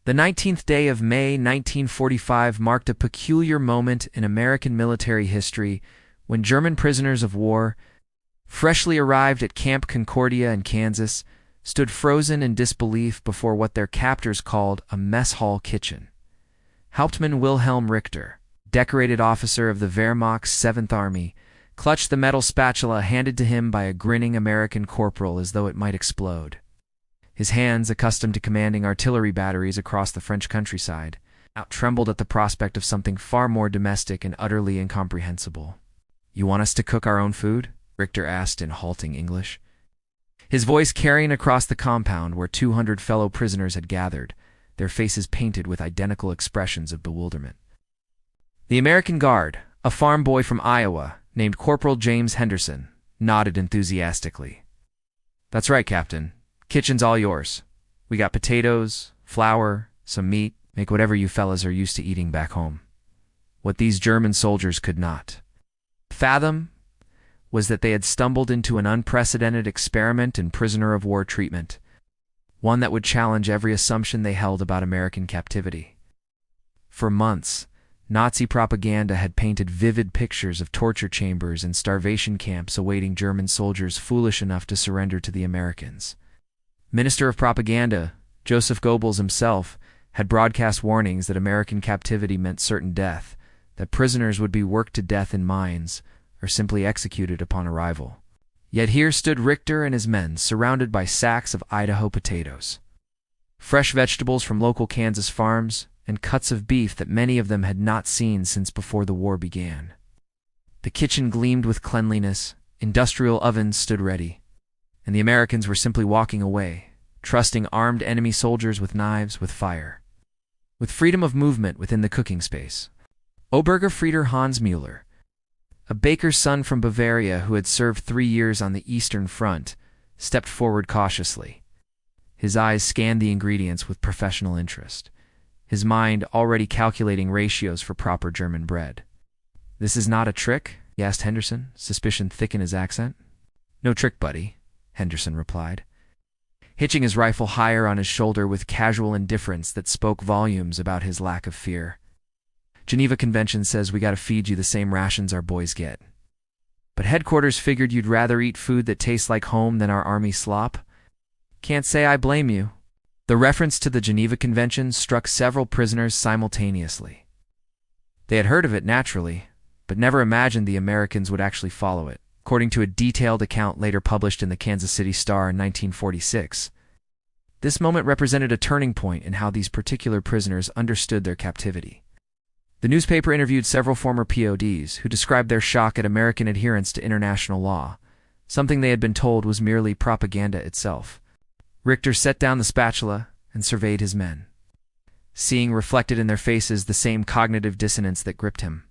The 19th day of May 1945 marked a peculiar moment in American military history when German prisoners of war, freshly arrived at Camp Concordia in Kansas, stood frozen in disbelief before what their captors called a mess hall kitchen. Hauptmann Wilhelm Richter, decorated officer of the Wehrmacht's 7th Army, clutched the metal spatula handed to him by a grinning American corporal as though it might explode. His hands, accustomed to commanding artillery batteries across the French countryside, out-trembled at the prospect of something far more domestic and utterly incomprehensible. "You want us to cook our own food?" Richter asked in halting English. His voice carrying across the compound where 200 fellow prisoners had gathered, their faces painted with identical expressions of bewilderment. The American guard, a farm boy from Iowa, named Corporal James Henderson, nodded enthusiastically. "That's right, Captain. Kitchen's all yours. We got potatoes, flour, some meat. Make whatever you fellas are used to eating back home." What these German soldiers could not fathom was that they had stumbled into an unprecedented experiment in prisoner-of-war treatment, one that would challenge every assumption they held about American captivity. For months, Nazi propaganda had painted vivid pictures of torture chambers and starvation camps awaiting German soldiers foolish enough to surrender to the Americans. Minister of Propaganda, Joseph Goebbels himself, had broadcast warnings that American captivity meant certain death, that prisoners would be worked to death in mines or simply executed upon arrival. Yet here stood Richter and his men, surrounded by sacks of Idaho potatoes, fresh vegetables from local Kansas farms, and cuts of beef that many of them had not seen since before the war began. The kitchen gleamed with cleanliness, industrial ovens stood ready, and the Americans were simply walking away, trusting armed enemy soldiers with knives, with fire, with freedom of movement within the cooking space. Obergefreiter Hans Müller, a baker's son from Bavaria who had served 3 years on the Eastern Front, stepped forward cautiously. His eyes scanned the ingredients with professional interest, his mind already calculating ratios for proper German bread. "This is not a trick?" he asked Henderson, suspicion thick in his accent. "No trick, buddy," Henderson replied, hitching his rifle higher on his shoulder with casual indifference that spoke volumes about his lack of fear. "Geneva Convention says we gotta feed you the same rations our boys get. But headquarters figured you'd rather eat food that tastes like home than our army slop. Can't say I blame you." The reference to the Geneva Convention struck several prisoners simultaneously. They had heard of it naturally, but never imagined the Americans would actually follow it, according to a detailed account later published in the Kansas City Star in 1946. This moment represented a turning point in how these particular prisoners understood their captivity. The newspaper interviewed several former POWs who described their shock at American adherence to international law, something they had been told was merely propaganda itself. Richter set down the spatula and surveyed his men, seeing reflected in their faces the same cognitive dissonance that gripped him.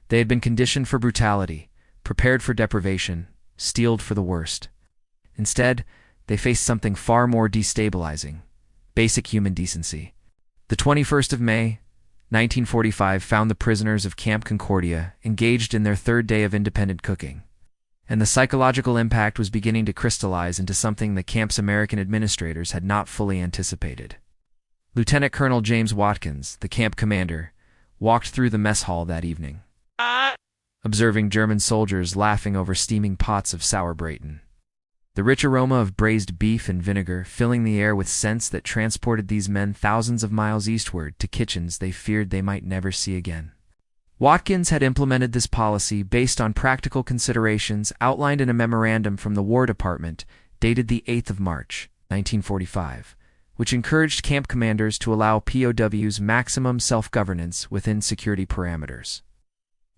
They had been conditioned for brutality, prepared for deprivation, steeled for the worst. Instead, they faced something far more destabilizing: basic human decency. The 21st of May, 1945 found the prisoners of Camp Concordia engaged in their 3rd day of independent cooking, and the psychological impact was beginning to crystallize into something the camp's American administrators had not fully anticipated. Lieutenant Colonel James Watkins, the camp commander, walked through the mess hall that evening, observing German soldiers laughing over steaming pots of sauerbraten. The rich aroma of braised beef and vinegar filling the air with scents that transported these men thousands of miles eastward to kitchens they feared they might never see again. Watkins had implemented this policy based on practical considerations outlined in a memorandum from the War Department dated the 8th of March, 1945, which encouraged camp commanders to allow POWs maximum self-governance within security parameters.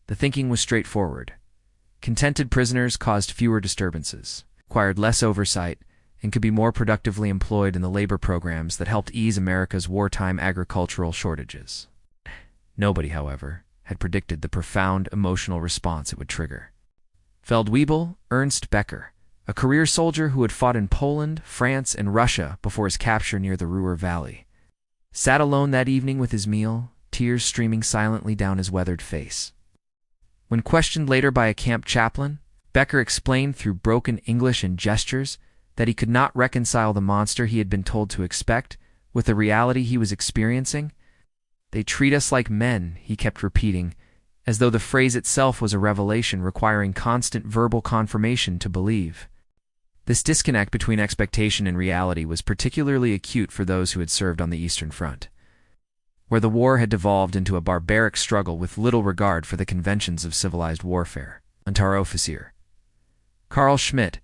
The thinking was straightforward. Contented prisoners caused fewer disturbances, required less oversight, and could be more productively employed in the labor programs that helped ease America's wartime agricultural shortages. Nobody, however, had predicted the profound emotional response it would trigger. Feldwebel Ernst Becker, a career soldier who had fought in Poland, France, and Russia before his capture near the Ruhr Valley, sat alone that evening with his meal, tears streaming silently down his weathered face. When questioned later by a camp chaplain, Becker explained through broken English and gestures that he could not reconcile the monster he had been told to expect with the reality he was experiencing? "They treat us like men," he kept repeating, as though the phrase itself was a revelation requiring constant verbal confirmation to believe. This disconnect between expectation and reality was particularly acute for those who had served on the Eastern Front, where the war had devolved into a barbaric struggle with little regard for the conventions of civilized warfare. Unteroffizier Carl Schmidt,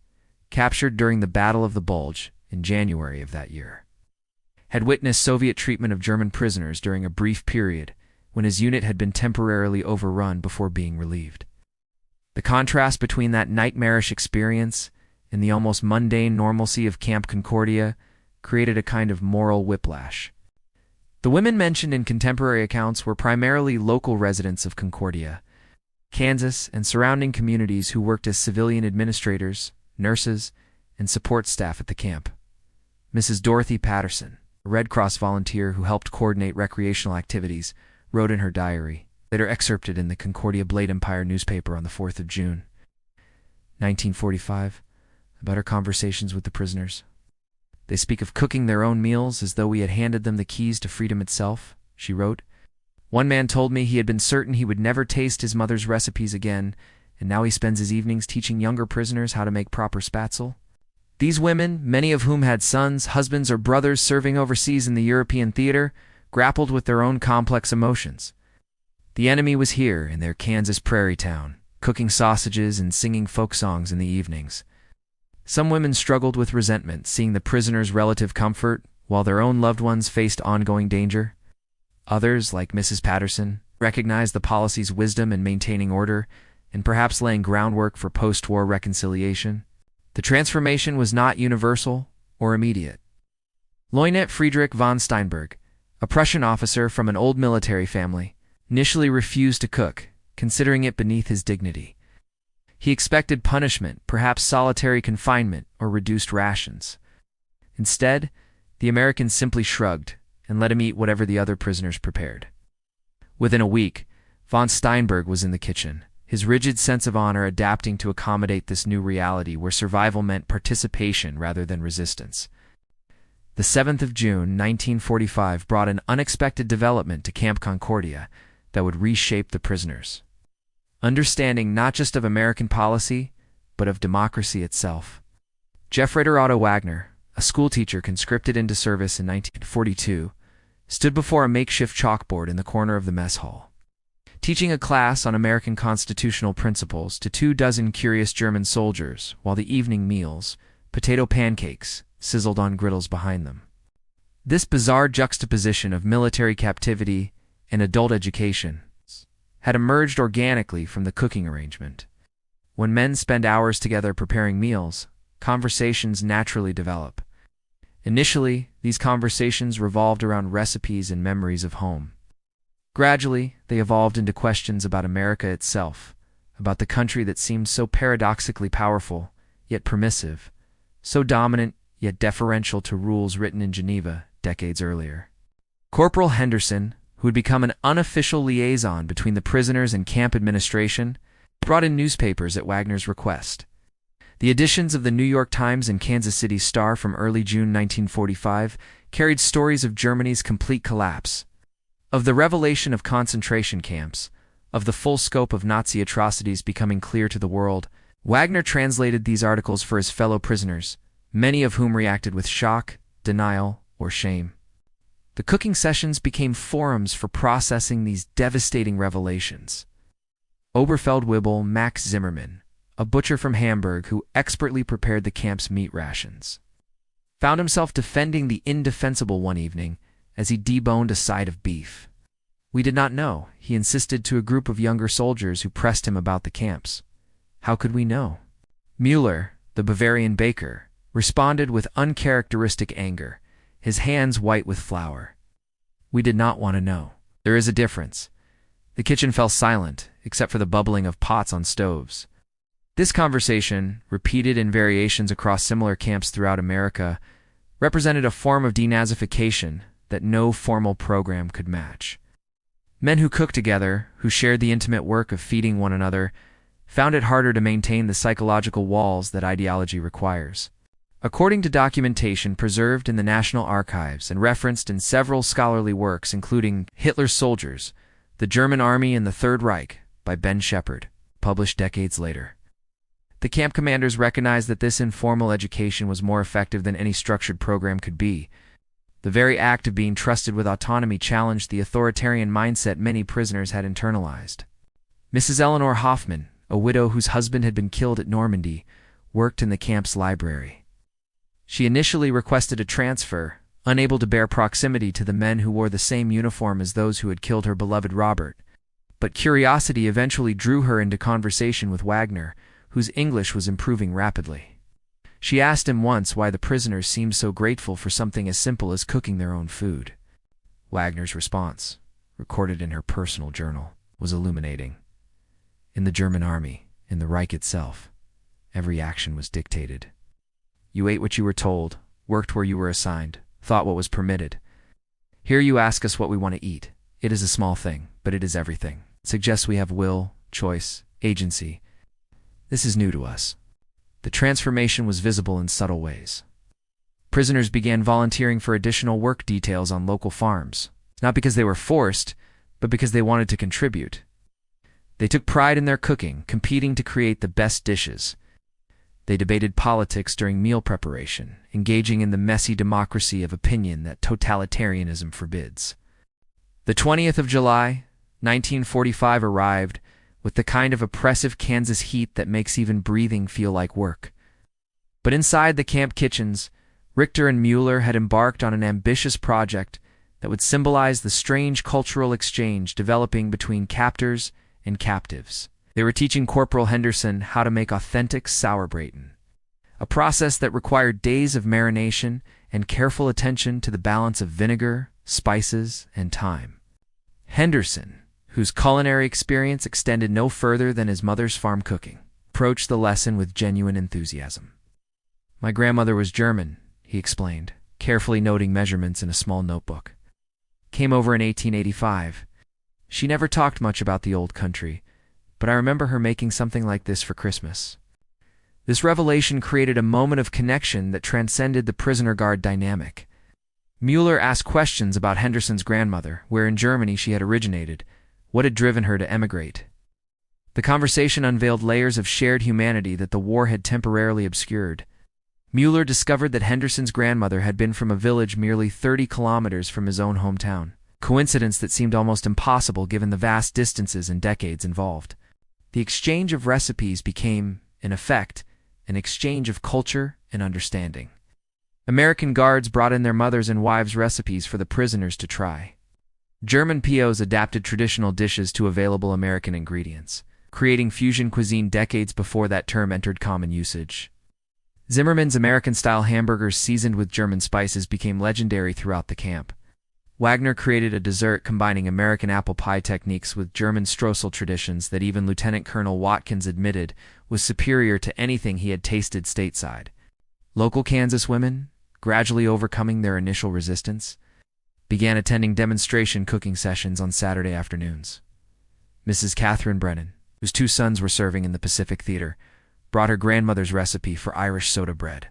captured during the Battle of the Bulge in January of that year, had witnessed Soviet treatment of German prisoners during a brief period when his unit had been temporarily overrun before being relieved. The contrast between that nightmarish experience and the almost mundane normalcy of Camp Concordia created a kind of moral whiplash. The women mentioned in contemporary accounts were primarily local residents of Concordia, Kansas, and surrounding communities who worked as civilian administrators, nurses, and support staff at the camp. Mrs. Dorothy Patterson, a Red Cross volunteer who helped coordinate recreational activities, wrote in her diary, later excerpted in the Concordia Blade Empire newspaper on the 4th of June, 1945, about her conversations with the prisoners. "They speak of cooking their own meals as though we had handed them the keys to freedom itself," she wrote. "One man told me he had been certain he would never taste his mother's recipes again, and now he spends his evenings teaching younger prisoners how to make proper spatzel." These women, many of whom had sons, husbands, or brothers serving overseas in the European theater, grappled with their own complex emotions. The enemy was here in their Kansas prairie town, cooking sausages and singing folk songs in the evenings. Some women struggled with resentment, seeing the prisoners' relative comfort while their own loved ones faced ongoing danger. Others, like Mrs. Patterson, recognized the policy's wisdom in maintaining order and perhaps laying groundwork for post-war reconciliation. The transformation was not universal or immediate. Leutnant Friedrich von Steinberg, a Prussian officer from an old military family, initially refused to cook, considering it beneath his dignity. He expected punishment, perhaps solitary confinement or reduced rations. Instead, the Americans simply shrugged and let him eat whatever the other prisoners prepared. Within a week, von Steinberg was in the kitchen, his rigid sense of honor adapting to accommodate this new reality where survival meant participation rather than resistance. The 7th of June, 1945 brought an unexpected development to Camp Concordia that would reshape the prisoners. Understanding not just of American policy, but of democracy itself. Jeffreiter Otto Wagner, a schoolteacher conscripted into service in 1942, stood before a makeshift chalkboard in the corner of the mess hall, teaching a class on American constitutional principles to 24 curious German soldiers while the evening meals, potato pancakes, sizzled on griddles behind them. This bizarre juxtaposition of military captivity and adult education had emerged organically from the cooking arrangement. When men spend hours together preparing meals, conversations naturally develop. Initially, these conversations revolved around recipes and memories of home. Gradually, they evolved into questions about America itself, about the country that seemed so paradoxically powerful, yet permissive, so dominant, yet deferential to rules written in Geneva decades earlier. Corporal Henderson, who had become an unofficial liaison between the prisoners and camp administration, brought in newspapers at Wagner's request. The editions of the New York Times and Kansas City Star from early June 1945 carried stories of Germany's complete collapse, of the revelation of concentration camps, of the full scope of Nazi atrocities becoming clear to the world. Wagner translated these articles for his fellow prisoners, many of whom reacted with shock, denial, or shame. The cooking sessions became forums for processing these devastating revelations. Oberfeldwebel Max Zimmermann, a butcher from Hamburg who expertly prepared the camp's meat rations, found himself defending the indefensible one evening as he deboned a side of beef. "We did not know," he insisted to a group of younger soldiers who pressed him about the camps. "How could we know?" Müller, the Bavarian baker, responded with uncharacteristic anger, his hands white with flour. "We did not want to know. There is a difference." The kitchen fell silent, except for the bubbling of pots on stoves. This conversation, repeated in variations across similar camps throughout America, represented a form of denazification that no formal program could match. Men who cooked together, who shared the intimate work of feeding one another, found it harder to maintain the psychological walls that ideology requires. According to documentation preserved in the National Archives and referenced in several scholarly works including Hitler's Soldiers, the German Army and the Third Reich by Ben Shepard, published decades later, the camp commanders recognized that this informal education was more effective than any structured program could be. The very act of being trusted with autonomy challenged the authoritarian mindset many prisoners had internalized. Mrs. Eleanor Hoffman, a widow whose husband had been killed at Normandy, worked in the camp's library. She initially requested a transfer, unable to bear proximity to the men who wore the same uniform as those who had killed her beloved Robert. But curiosity eventually drew her into conversation with Wagner, whose English was improving rapidly. She asked him once why the prisoners seemed so grateful for something as simple as cooking their own food. Wagner's response, recorded in her personal journal, was illuminating. In the German army, in the Reich itself, every action was dictated. You ate what you were told, worked where you were assigned, thought what was permitted. Here you ask us what we want to eat. It is a small thing, but it is everything. It suggests we have will, choice, agency. This is new to us. The transformation was visible in subtle ways. Prisoners began volunteering for additional work details on local farms, not because they were forced, but because they wanted to contribute. They took pride in their cooking, competing to create the best dishes. They debated politics during meal preparation, engaging in the messy democracy of opinion that totalitarianism forbids. The 20th of July, 1945 arrived, with the kind of oppressive Kansas heat that makes even breathing feel like work. But inside the camp kitchens, Richter and Mueller had embarked on an ambitious project that would symbolize the strange cultural exchange developing between captors and captives. They were teaching Corporal Henderson how to make authentic sauerbraten, a process that required days of marination and careful attention to the balance of vinegar, spices, and thyme. Henderson, whose culinary experience extended no further than his mother's farm cooking, approached the lesson with genuine enthusiasm. My grandmother was German, he explained, carefully noting measurements in a small notebook. Came over in 1885. She never talked much about the old country, but I remember her making something like this for Christmas. This revelation created a moment of connection that transcended the prisoner-guard dynamic. Mueller asked questions about Henderson's grandmother, where in Germany she had originated, what had driven her to emigrate. The conversation unveiled layers of shared humanity that the war had temporarily obscured. Mueller discovered that Henderson's grandmother had been from a village merely 30 kilometers from his own hometown, coincidence that seemed almost impossible given the vast distances and decades involved. The exchange of recipes became, in effect, an exchange of culture and understanding. American guards brought in their mothers' and wives' recipes for the prisoners to try. German POWs adapted traditional dishes to available American ingredients, creating fusion cuisine decades before that term entered common usage. Zimmerman's American-style hamburgers seasoned with German spices became legendary throughout the camp. Wagner created a dessert combining American apple pie techniques with German streusel traditions that even Lieutenant Colonel Watkins admitted was superior to anything he had tasted stateside. Local Kansas women, gradually overcoming their initial resistance, began attending demonstration cooking sessions on Saturday afternoons. Mrs. Catherine Brennan, whose 2 sons were serving in the Pacific Theater, brought her grandmother's recipe for Irish soda bread,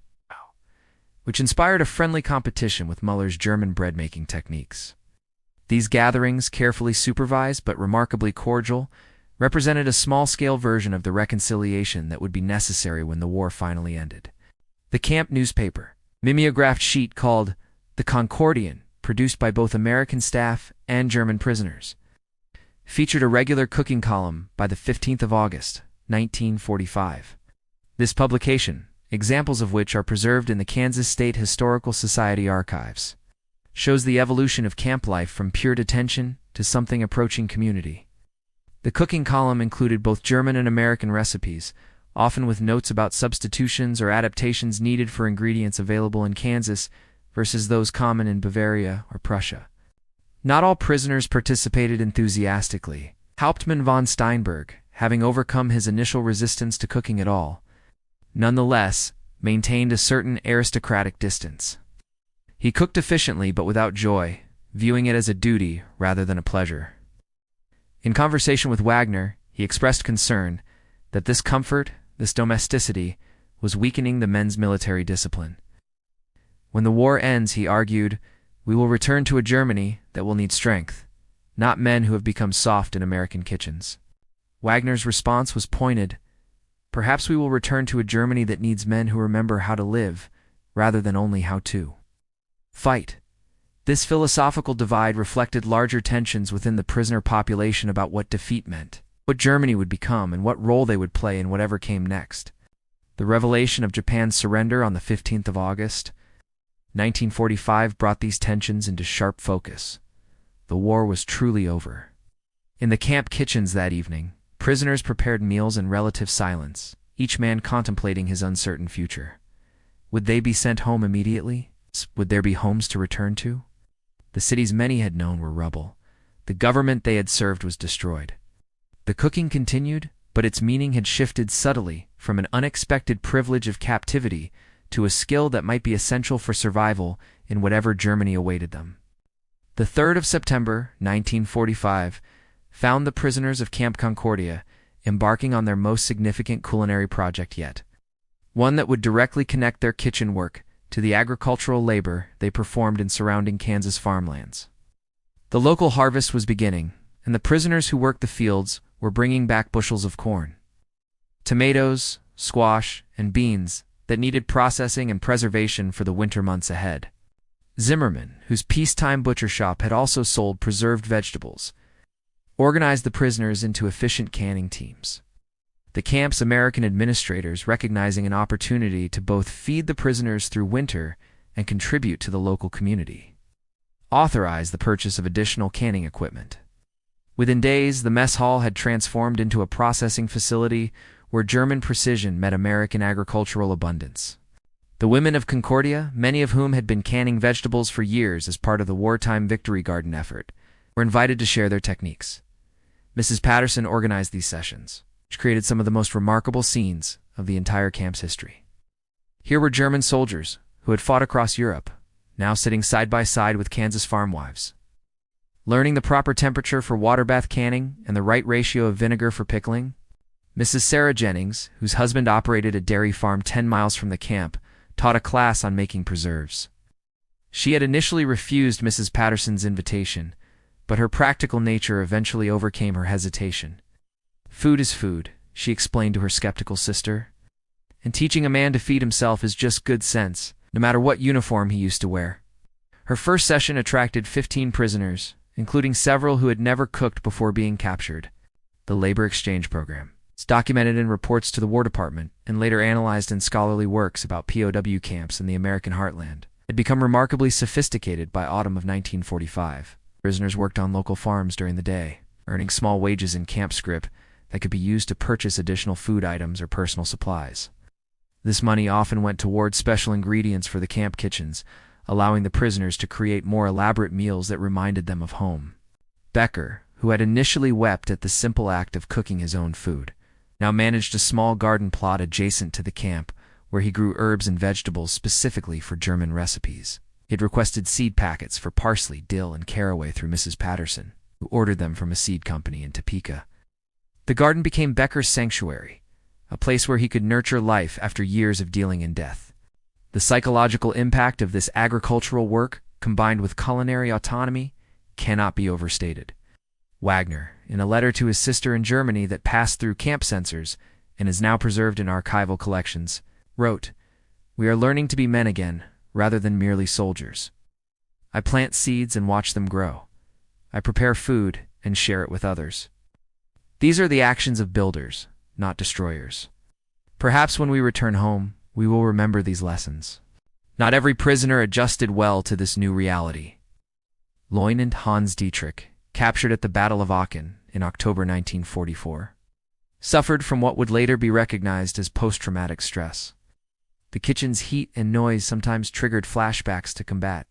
which inspired a friendly competition with Muller's German bread-making techniques. These gatherings, carefully supervised but remarkably cordial, represented a small-scale version of the reconciliation that would be necessary when the war finally ended. The camp newspaper, mimeographed sheet called The Concordian, produced by both American staff and German prisoners, featured a regular cooking column by the 15th of August, 1945. This publication, examples of which are preserved in the Kansas State Historical Society archives, shows the evolution of camp life from pure detention to something approaching community. The cooking column included both German and American recipes, often with notes about substitutions or adaptations needed for ingredients available in Kansas versus those common in Bavaria or Prussia. Not all prisoners participated enthusiastically. Hauptmann von Steinberg, having overcome his initial resistance to cooking at all, nonetheless maintained a certain aristocratic distance. He cooked efficiently but without joy, viewing it as a duty rather than a pleasure. In conversation with Wagner, he expressed concern that this comfort, this domesticity, was weakening the men's military discipline. When the war ends, he argued, we will return to a Germany that will need strength, not men who have become soft in American kitchens. Wagner's response was pointed. Perhaps we will return to a Germany that needs men who remember how to live, rather than only how to fight. This philosophical divide reflected larger tensions within the prisoner population about what defeat meant, what Germany would become, and what role they would play in whatever came next. The revelation of Japan's surrender on the 15th of August, 1945 brought these tensions into sharp focus. The war was truly over. In the camp kitchens that evening, prisoners prepared meals in relative silence, each man contemplating his uncertain future. Would they be sent home immediately? Would there be homes to return to? The cities many had known were rubble. The government they had served was destroyed. The cooking continued, but its meaning had shifted subtly from an unexpected privilege of captivity to a skill that might be essential for survival in whatever Germany awaited them. The 3rd of September, 1945, found the prisoners of Camp Concordia embarking on their most significant culinary project yet, one that would directly connect their kitchen work to the agricultural labor they performed in surrounding Kansas farmlands. The local harvest was beginning, and the prisoners who worked the fields were bringing back bushels of corn, tomatoes, squash, and beans that needed processing and preservation for the winter months ahead. Zimmerman, whose peacetime butcher shop had also sold preserved vegetables, organized the prisoners into efficient canning teams. The camp's American administrators, recognizing an opportunity to both feed the prisoners through winter and contribute to the local community, authorized the purchase of additional canning equipment. Within days, the mess hall had transformed into a processing facility where German precision met American agricultural abundance. The women of Concordia, many of whom had been canning vegetables for years as part of the wartime Victory Garden effort, were invited to share their techniques. Mrs. Patterson organized these sessions, which created some of the most remarkable scenes of the entire camp's history. Here were German soldiers who had fought across Europe, now sitting side by side with Kansas farm wives, learning the proper temperature for water bath canning and the right ratio of vinegar for pickling. Mrs. Sarah Jennings, whose husband operated a dairy farm 10 miles from the camp, taught a class on making preserves. She had initially refused Mrs. Patterson's invitation, but her practical nature eventually overcame her hesitation. Food is food, she explained to her skeptical sister, and teaching a man to feed himself is just good sense, no matter what uniform he used to wear. Her first session attracted 15 prisoners, including several who had never cooked before being captured. The labor exchange program. It's documented in reports to the War Department and later analyzed in scholarly works about POW camps in the American heartland. It had become remarkably sophisticated by autumn of 1945. Prisoners worked on local farms during the day, earning small wages in camp scrip that could be used to purchase additional food items or personal supplies. This money often went towards special ingredients for the camp kitchens, allowing the prisoners to create more elaborate meals that reminded them of home. Becker, who had initially wept at the simple act of cooking his own food, now managed a small garden plot adjacent to the camp where he grew herbs and vegetables specifically for German recipes. He had requested seed packets for parsley, dill, and caraway through Mrs. Patterson, who ordered them from a seed company in Topeka. The garden became Becker's sanctuary, a place where he could nurture life after years of dealing in death. The psychological impact of this agricultural work, combined with culinary autonomy, cannot be overstated. Wagner, in a letter to his sister in Germany that passed through camp censors and is now preserved in archival collections, wrote, "We are learning to be men again, rather than merely soldiers. I plant seeds and watch them grow. I prepare food and share it with others. These are the actions of builders, not destroyers. Perhaps when we return home, we will remember these lessons." Not every prisoner adjusted well to this new reality. Lieutenant Hans Dietrich, captured at the Battle of Aachen in October 1944, suffered from what would later be recognized as post-traumatic stress. The kitchen's heat and noise sometimes triggered flashbacks to combat.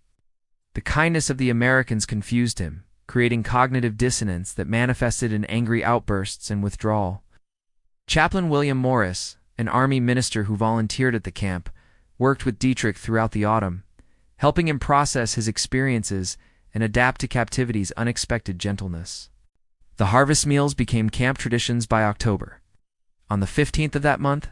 The kindness of the Americans confused him, creating cognitive dissonance that manifested in angry outbursts and withdrawal. Chaplain William Morris, an Army minister who volunteered at the camp, worked with Dietrich throughout the autumn, helping him process his experiences and adapt to captivity's unexpected gentleness. The harvest meals became camp traditions by October. On the 15th of that month,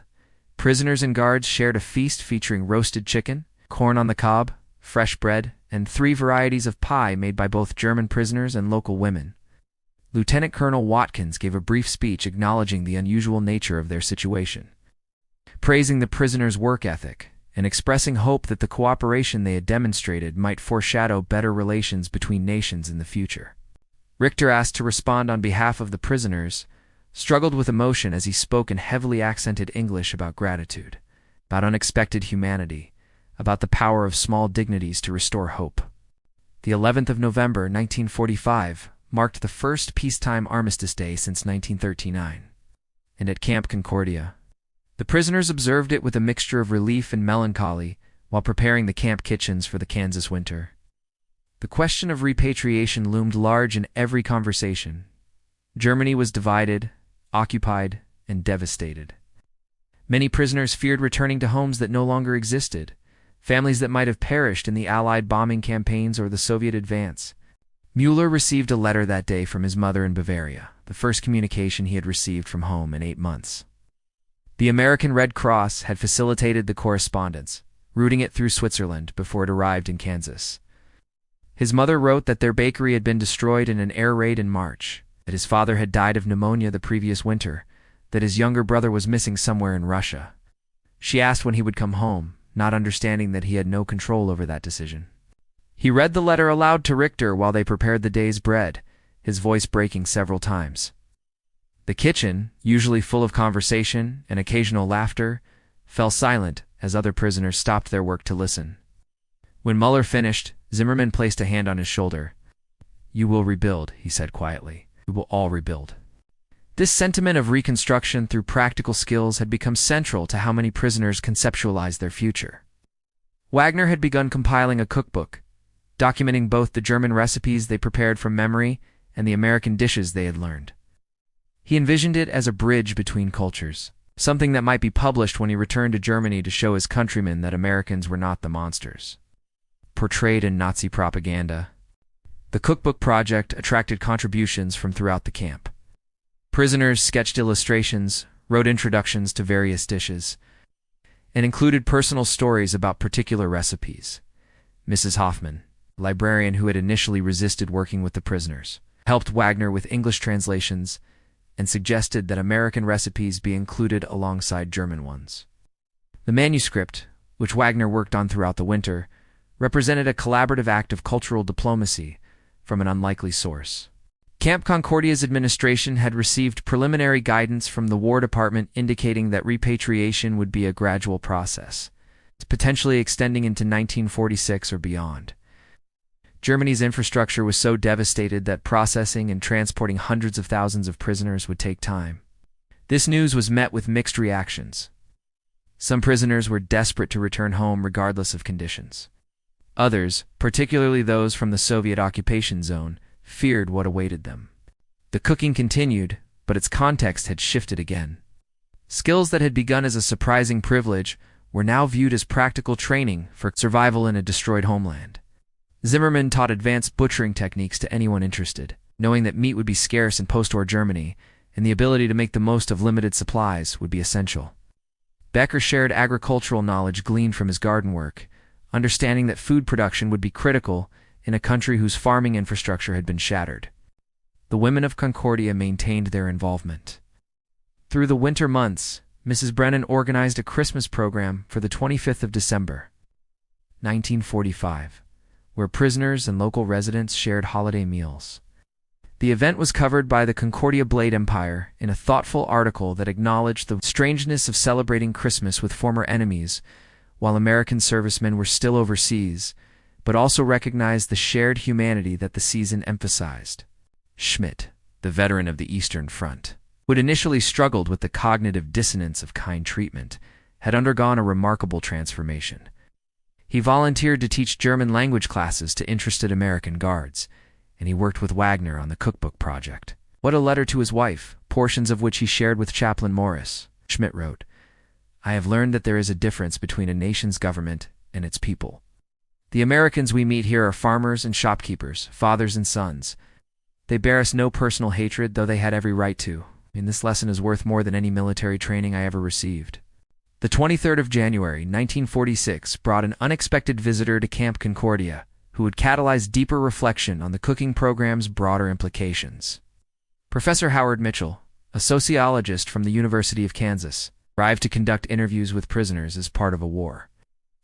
Prisoners and guards shared a feast featuring roasted chicken, corn on the cob, fresh bread, and 3 varieties of pie made by both German prisoners and local women. Lieutenant Colonel Watkins gave a brief speech acknowledging the unusual nature of their situation, praising the prisoners' work ethic, and expressing hope that the cooperation they had demonstrated might foreshadow better relations between nations in the future. Richter, asked to respond on behalf of the prisoners, struggled with emotion as he spoke in heavily accented English about gratitude, about unexpected humanity, about the power of small dignities to restore hope. The 11th of November, 1945, marked the first peacetime armistice day since 1939, and at Camp Concordia, the prisoners observed it with a mixture of relief and melancholy while preparing the camp kitchens for the Kansas winter. The question of repatriation loomed large in every conversation. Germany was divided, occupied, and devastated. Many prisoners feared returning to homes that no longer existed, families that might have perished in the Allied bombing campaigns or the Soviet advance. Mueller received a letter that day from his mother in Bavaria, the first communication he had received from home in 8 months. The American Red Cross had facilitated the correspondence, routing it through Switzerland before it arrived in Kansas. His mother wrote that their bakery had been destroyed in an air raid in March, that his father had died of pneumonia the previous winter, that his younger brother was missing somewhere in Russia. She asked when he would come home, not understanding that he had no control over that decision. He read the letter aloud to Richter while they prepared the day's bread, his voice breaking several times. The kitchen, usually full of conversation and occasional laughter, fell silent as other prisoners stopped their work to listen. When Mueller finished, Zimmerman placed a hand on his shoulder. "You will rebuild," he said quietly. "We will all rebuild." This sentiment of reconstruction through practical skills had become central to how many prisoners conceptualized their future. Wagner had begun compiling a cookbook, documenting both the German recipes they prepared from memory and the American dishes they had learned. He envisioned it as a bridge between cultures, something that might be published when he returned to Germany to show his countrymen that Americans were not the monsters portrayed in Nazi propaganda. The cookbook project attracted contributions from throughout the camp. Prisoners sketched illustrations, wrote introductions to various dishes, and included personal stories about particular recipes. Mrs. Hoffman, a librarian who had initially resisted working with the prisoners, helped Wagner with English translations and suggested that American recipes be included alongside German ones. The manuscript, which Wagner worked on throughout the winter, represented a collaborative act of cultural diplomacy from an unlikely source. Camp Concordia's administration had received preliminary guidance from the War Department indicating that repatriation would be a gradual process, potentially extending into 1946 or beyond. Germany's infrastructure was so devastated that processing and transporting hundreds of thousands of prisoners would take time. This news was met with mixed reactions. Some prisoners were desperate to return home regardless of conditions. Others, particularly those from the Soviet occupation zone, feared what awaited them. The cooking continued, but its context had shifted again. Skills that had begun as a surprising privilege were now viewed as practical training for survival in a destroyed homeland. Zimmerman taught advanced butchering techniques to anyone interested, knowing that meat would be scarce in post-war Germany, and the ability to make the most of limited supplies would be essential. Becker shared agricultural knowledge gleaned from his garden work, understanding that food production would be critical in a country whose farming infrastructure had been shattered. The women of Concordia maintained their involvement. Through the winter months, Mrs. Brennan organized a Christmas program for the 25th of December, 1945, where prisoners and local residents shared holiday meals. The event was covered by the Concordia Blade Empire in a thoughtful article that acknowledged the strangeness of celebrating Christmas with former enemies while American servicemen were still overseas, but also recognized the shared humanity that the season emphasized. Schmidt, the veteran of the Eastern Front, who had initially struggled with the cognitive dissonance of kind treatment, had undergone a remarkable transformation. He volunteered to teach German language classes to interested American guards, and he worked with Wagner on the cookbook project. "What a letter to his wife, portions of which he shared with Chaplain Morris," Schmidt wrote. "I have learned that there is a difference between a nation's government and its people. The Americans we meet here are farmers and shopkeepers, fathers and sons. They bear us no personal hatred, though they had every right to, and this lesson is worth more than any military training I ever received." The 23rd of January, 1946, brought an unexpected visitor to Camp Concordia, who would catalyze deeper reflection on the cooking program's broader implications. Professor Howard Mitchell, a sociologist from the University of Kansas, arrived to conduct interviews with prisoners as part of a War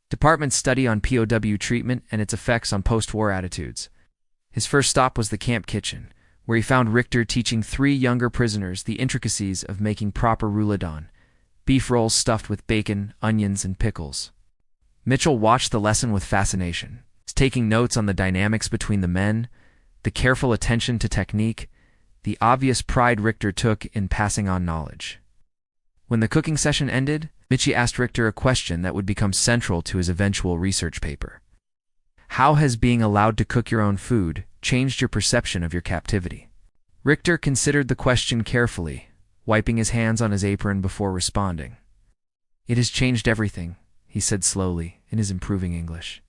Department study on POW treatment and its effects on post-war attitudes. His first stop was the camp kitchen, where he found Richter teaching 3 younger prisoners the intricacies of making proper rouladon, beef rolls stuffed with bacon, onions, and pickles. Mitchell watched the lesson with fascination, taking notes on the dynamics between the men, the careful attention to technique, the obvious pride Richter took in passing on knowledge. When the cooking session ended, Mitchie asked Richter a question that would become central to his eventual research paper. How has being allowed to cook your own food changed your perception of your captivity? Richter considered the question carefully, wiping his hands on his apron before responding. It has changed everything, he said slowly in his improving English.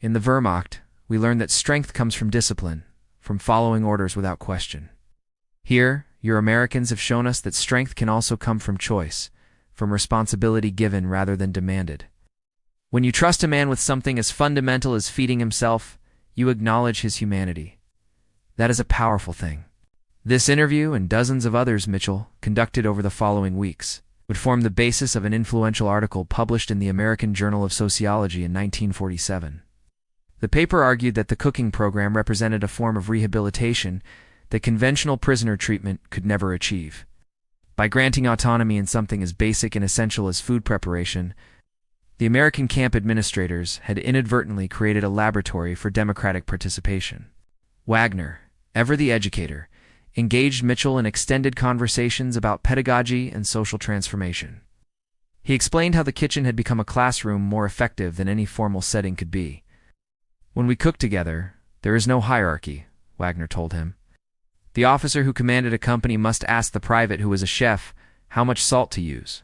In the Wehrmacht, we learned that strength comes from discipline, from following orders without question. Here, your Americans have shown us that strength can also come from choice, from responsibility given rather than demanded. When you trust a man with something as fundamental as feeding himself, you acknowledge his humanity. That is a powerful thing. This interview and dozens of others Mitchell conducted over the following weeks would form the basis of an influential article published in the American Journal of Sociology in 1947. The paper argued that the cooking program represented a form of rehabilitation that conventional prisoner treatment could never achieve. By granting autonomy in something as basic and essential as food preparation, the American camp administrators had inadvertently created a laboratory for democratic participation. Wagner, ever the educator, engaged Mitchell in extended conversations about pedagogy and social transformation. He explained how the kitchen had become a classroom more effective than any formal setting could be. When we cook together, there is no hierarchy, Wagner told him. The officer who commanded a company must ask the private who was a chef how much salt to use.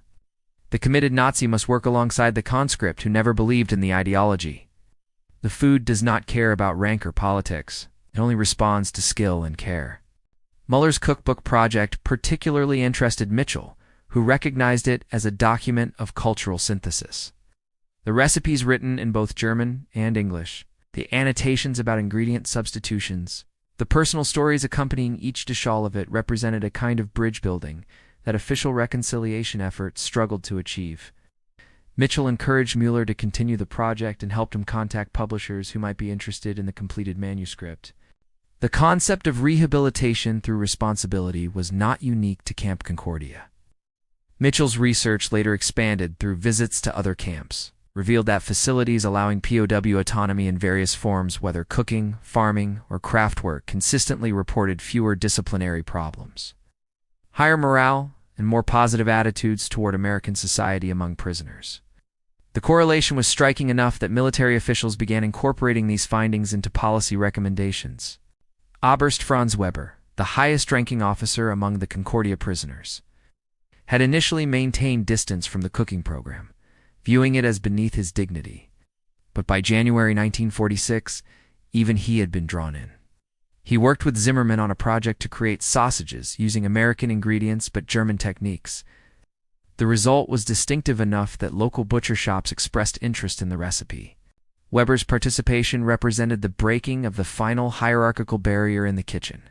The committed Nazi must work alongside the conscript who never believed in the ideology. The food does not care about rank or politics. It only responds to skill and care. Muller's cookbook project particularly interested Mitchell, who recognized it as a document of cultural synthesis. The recipes written in both German and English, the annotations about ingredient substitutions, the personal stories accompanying each dish, all of it represented a kind of bridge building that official reconciliation efforts struggled to achieve. Mitchell encouraged Mueller to continue the project and helped him contact publishers who might be interested in the completed manuscript. The concept of rehabilitation through responsibility was not unique to Camp Concordia. Mitchell's research later expanded through visits to other camps, revealed that facilities allowing POW autonomy in various forms, whether cooking, farming, or craft work, consistently reported fewer disciplinary problems, higher morale, and more positive attitudes toward American society among prisoners. The correlation was striking enough that military officials began incorporating these findings into policy recommendations. Oberst Franz Weber, the highest-ranking officer among the Concordia prisoners, had initially maintained distance from the cooking program, viewing it as beneath his dignity. But by January 1946, even he had been drawn in. He worked with Zimmerman on a project to create sausages using American ingredients but German techniques. The result was distinctive enough that local butcher shops expressed interest in the recipe. Weber's participation represented the breaking of the final hierarchical barrier in the kitchen.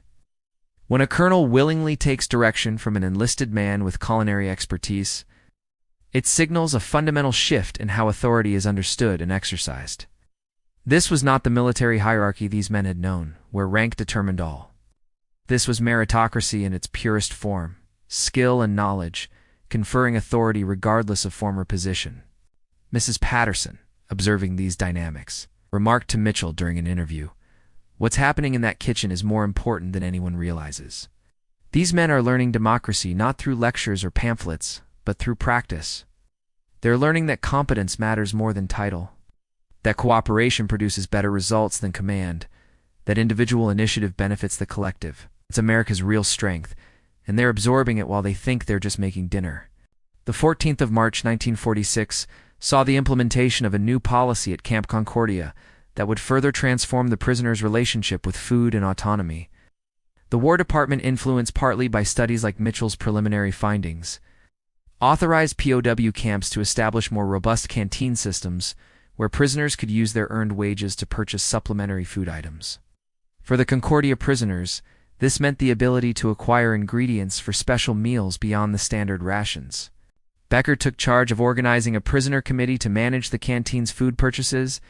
When a colonel willingly takes direction from an enlisted man with culinary expertise, it signals a fundamental shift in how authority is understood and exercised. This was not the military hierarchy these men had known, where rank determined all. This was meritocracy in its purest form, skill and knowledge, conferring authority regardless of former position. Mrs. Patterson, observing these dynamics, remarked to Mitchell during an interview, "What's happening in that kitchen is more important than anyone realizes. These men are learning democracy not through lectures or pamphlets, but through practice. They're learning that competence matters more than title, that cooperation produces better results than command, that individual initiative benefits the collective. It's America's real strength, and they're absorbing it while they think they're just making dinner." The 14th of March 1946 saw the implementation of a new policy at Camp Concordia that would further transform the prisoners' relationship with food and autonomy. The War Department, influenced partly by studies like Mitchell's preliminary findings, authorized POW camps to establish more robust canteen systems where prisoners could use their earned wages to purchase supplementary food items. For the Concordia prisoners, this meant the ability to acquire ingredients for special meals beyond the standard rations. Becker took charge of organizing a prisoner committee to manage the canteen's food purchases.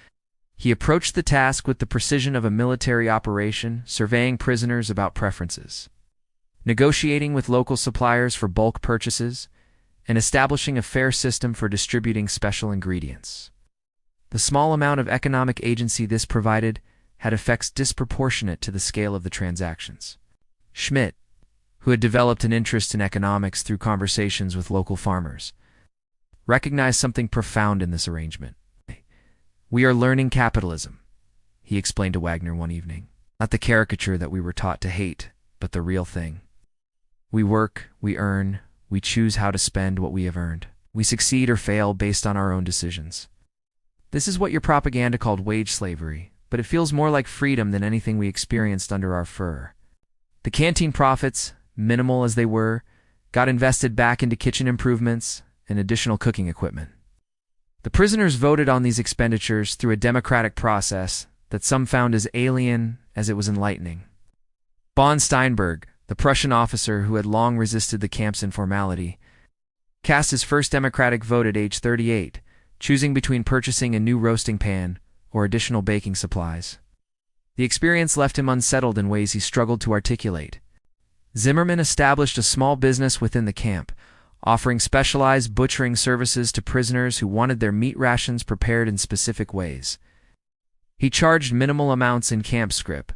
He approached the task with the precision of a military operation, surveying prisoners about preferences, negotiating with local suppliers for bulk purchases, and establishing a fair system for distributing special ingredients. The small amount of economic agency this provided had effects disproportionate to the scale of the transactions. Schmidt, who had developed an interest in economics through conversations with local farmers, recognized something profound in this arrangement. "We are learning capitalism," he explained to Wagner one evening. "Not the caricature that we were taught to hate, but the real thing. We work, we earn, we choose how to spend what we have earned. We succeed or fail based on our own decisions. This is what your propaganda called wage slavery, but it feels more like freedom than anything we experienced under our fur." The canteen profits, minimal as they were, got invested back into kitchen improvements and additional cooking equipment. The prisoners voted on these expenditures through a democratic process that some found as alien as it was enlightening. Von Steinberg, the Prussian officer who had long resisted the camp's informality, cast his first democratic vote at age 38, choosing between purchasing a new roasting pan or additional baking supplies. The experience left him unsettled in ways he struggled to articulate. Zimmerman established a small business within the camp, offering specialized butchering services to prisoners who wanted their meat rations prepared in specific ways. He charged minimal amounts in camp scrip,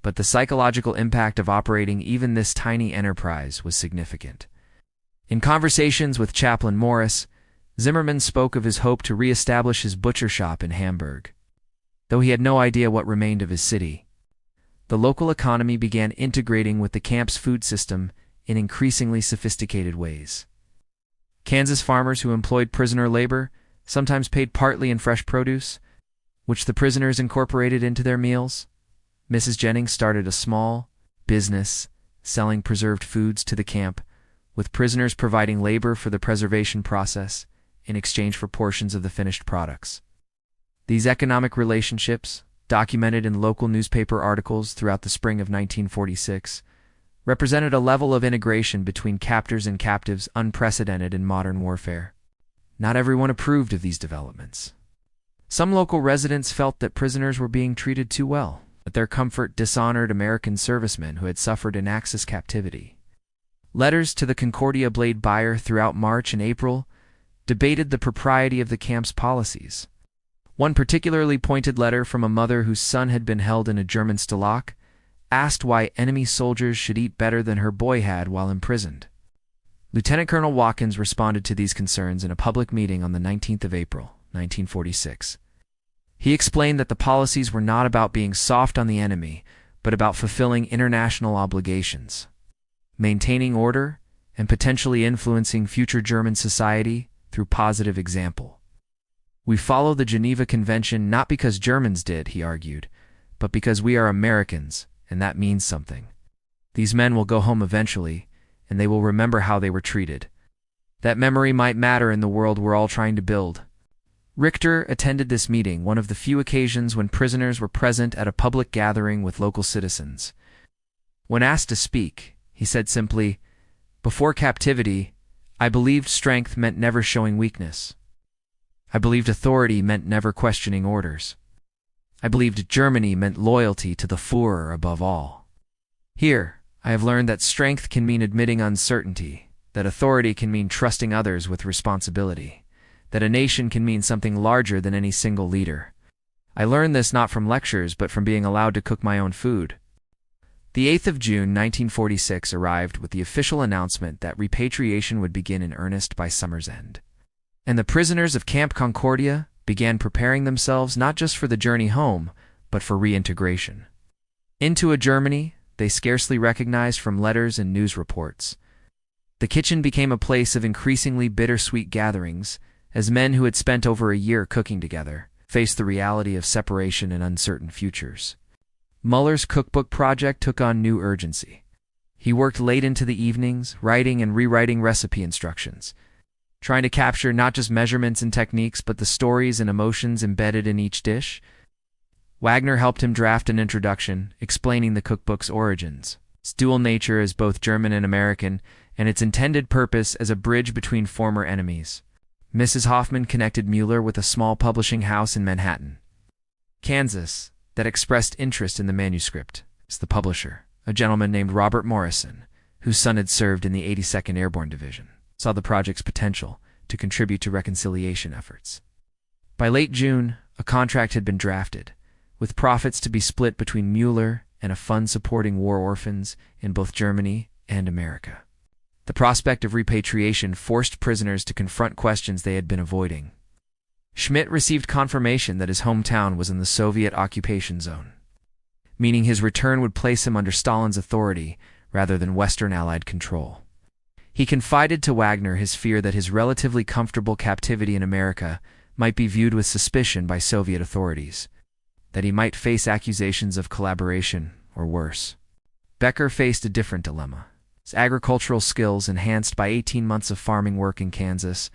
but the psychological impact of operating even this tiny enterprise was significant. In conversations with Chaplain Morris, Zimmerman spoke of his hope to re-establish his butcher shop in Hamburg. Though he had no idea what remained of his city, the local economy began integrating with the camp's food system in increasingly sophisticated ways. Kansas farmers who employed prisoner labor sometimes paid partly in fresh produce, which the prisoners incorporated into their meals. Mrs. Jennings started a small business selling preserved foods to the camp, with prisoners providing labor for the preservation process in exchange for portions of the finished products. These economic relationships, documented in local newspaper articles throughout the spring of 1946, represented a level of integration between captors and captives unprecedented in modern warfare. Not everyone approved of these developments. Some local residents felt that prisoners were being treated too well, that their comfort dishonored American servicemen who had suffered in Axis captivity. Letters to the Concordia blade buyer throughout March and April debated the propriety of the camp's policies. One particularly pointed letter from a mother whose son had been held in a German stalag asked why enemy soldiers should eat better than her boy had while imprisoned. Lieutenant Colonel Watkins responded to these concerns in a public meeting on the 19th of April, 1946. He explained that the policies were not about being soft on the enemy, but about fulfilling international obligations, maintaining order, and potentially influencing future German society through positive example. "We follow the Geneva Convention not because Germans did," he argued, "but because we are Americans, and that means something. These men will go home eventually, and they will remember how they were treated. That memory might matter in the world we're all trying to build." Richter attended this meeting, one of the few occasions when prisoners were present at a public gathering with local citizens. When asked to speak, he said simply, "Before captivity, I believed strength meant never showing weakness. I believed authority meant never questioning orders. I believed Germany meant loyalty to the Führer above all. Here, I have learned that strength can mean admitting uncertainty, that authority can mean trusting others with responsibility, that a nation can mean something larger than any single leader. I learned this not from lectures but from being allowed to cook my own food." The 8th of June 1946 arrived with the official announcement that repatriation would begin in earnest by summer's end. And the prisoners of Camp Concordia began preparing themselves not just for the journey home, but for reintegration into a Germany they scarcely recognized from letters and news reports. The kitchen became a place of increasingly bittersweet gatherings as men who had spent over a year cooking together faced the reality of separation and uncertain futures. Muller's cookbook project took on new urgency. He worked late into the evenings, writing and rewriting recipe instructions. trying to capture not just measurements and techniques, but the stories and emotions embedded in each dish. Wagner helped him draft an introduction, explaining the cookbook's origins, its dual nature as both German and American, and its intended purpose as a bridge between former enemies. Mrs. Hoffman connected Mueller with a small publishing house in Manhattan, Kansas, that expressed interest in the manuscript. It's the publisher, a gentleman named Robert Morrison, whose son had served in the 82nd Airborne Division, saw the project's potential to contribute to reconciliation efforts. By late June, a contract had been drafted, with profits to be split between Mueller and a fund supporting war orphans in both Germany and America. The prospect of repatriation forced prisoners to confront questions they had been avoiding. Schmidt received confirmation that his hometown was in the Soviet occupation zone, meaning his return would place him under Stalin's authority rather than Western Allied control. He confided to Wagner his fear that his relatively comfortable captivity in America might be viewed with suspicion by Soviet authorities, that he might face accusations of collaboration or worse. Becker faced a different dilemma. His agricultural skills, enhanced by 18 months of farming work in Kansas,